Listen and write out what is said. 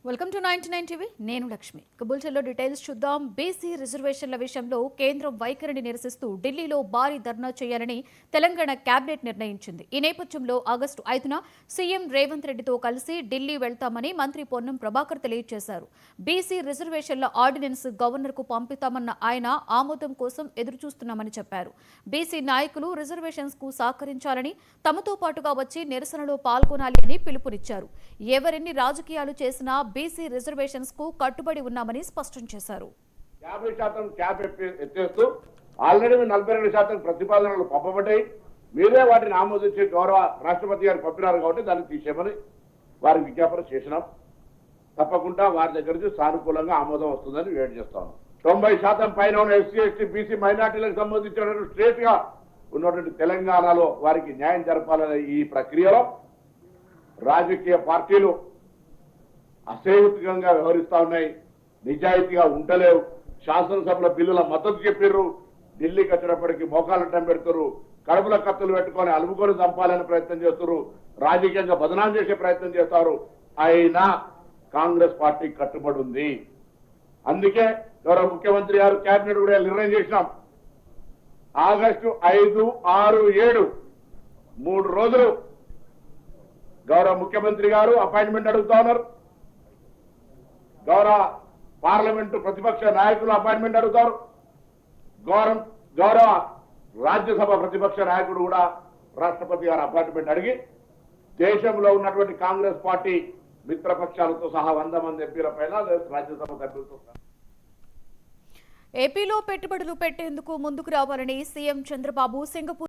Welcome to 99 TV నేను Lakshmi. కబుల్చల్లో details చూద్దాం. BC రిజర్వేషన్ల విషయంలో కేంద్రం వైఖరిని నిరసిస్తూ ఢిల్లీలో భారీ ధర్నా చేయాలని తెలంగాణ కేబినెట్ నిర్ణయించింది. ఈ నేపథ్యంలో ఆగస్టు 5న సీఎం రేవంత్ రెడ్డితో కలిసి ఢిల్లీ వెళ్తామని మంత్రి పొన్నం ప్రభాకర్ తెలియజేశారు. బీసీ రిజర్వేషన్ల ఆర్డినెన్స్ గవర్నర్కు పంపుతామన్న ఆయన ఆమోదం కోసం ఎదురుచూస్తున్నామని చెప్పారు. బీసీ నాయకులు రిజర్వేషన్స్ కు సహకరించాలని, తమతో పాటుగా వచ్చి నిరసనలో పాల్గొనాలి అని పిలుపునిచ్చారు. ఎవరెన్ని రాజకీయాలు చేసినా బీసీ రిజర్వేషన్స్ కు కట్టుబడి ఉన్నామని స్పష్టం చేశారు. 50% క్యాప్ ఎత్తేస్తూ ఆల్రెడీ 42% ప్రతిపాదనలు పంపబడ్డాయి. మీరే వాటిని ఆమోదించి గౌరవ రాష్ట్రపతి గారు పంపినారు కాబట్టి దాన్ని తీసేయమని వారికి విజ్ఞాపన చేసినాం. తప్పకుండా వారి దగ్గర నుంచి సానుకూలంగా ఆమోదం వస్తుందని వేట్ చేస్తాను. 90% పైన ఉన్న ఎస్సీ ఎస్టీ బీసీ మైనార్టీలకు సంబంధించిన స్టేట్ గా ఉన్నటువంటి తెలంగాణలో వారికి న్యాయం జరపాలనే ఈ ప్రక్రియలో రాజకీయ పార్టీలు అసేహితంగా వ్యవహరిస్తా ఉన్నాయి, నిజాయితీగా ఉండలేవు. శాసనసభలో బిల్లుల మద్దతు చెప్పారు, ఢిల్లీకి వచ్చినప్పటికీ మోకాలట్టం పెడతారు, కడుపుల కత్తులు పెట్టుకొని అలుముకొని చంపాలని ప్రయత్నం చేస్తారు, రాజకీయంగా బదనాం చేసే ప్రయత్నం చేస్తారు. అయినా కాంగ్రెస్ పార్టీ కట్టుబడి ఉంది. అందుకే గౌరవ ముఖ్యమంత్రి గారు కేబినెట్ కూడా నిర్ణయం చేసినాం. ఆగస్టు 5, 6, 7 3 రోజులు గౌరవ ముఖ్యమంత్రి గారు అపాయింట్మెంట్ అడుగుతా ఉన్నారు. గౌరవ పార్లమెంటు ప్రతిపక్ష నాయకులు అపాయింట్మెంట్ అడుగుతారు. గౌరవ రాజ్యసభ ప్రతిపక్ష నాయకుడు కూడా రాష్ట్రపతి గారు అపాయింట్మెంట్ అడిగి దేశంలో ఉన్నటువంటి కాంగ్రెస్ పార్టీ మిత్రపక్షాలతో సహా 100 మంది ఎంపీల పైన రాజ్యసభ సభ్యులతో ఏపీలో పెట్టుబడులు పెట్టేందుకు ముందుకు రావాలని సీఎం చంద్రబాబు సింగపూర్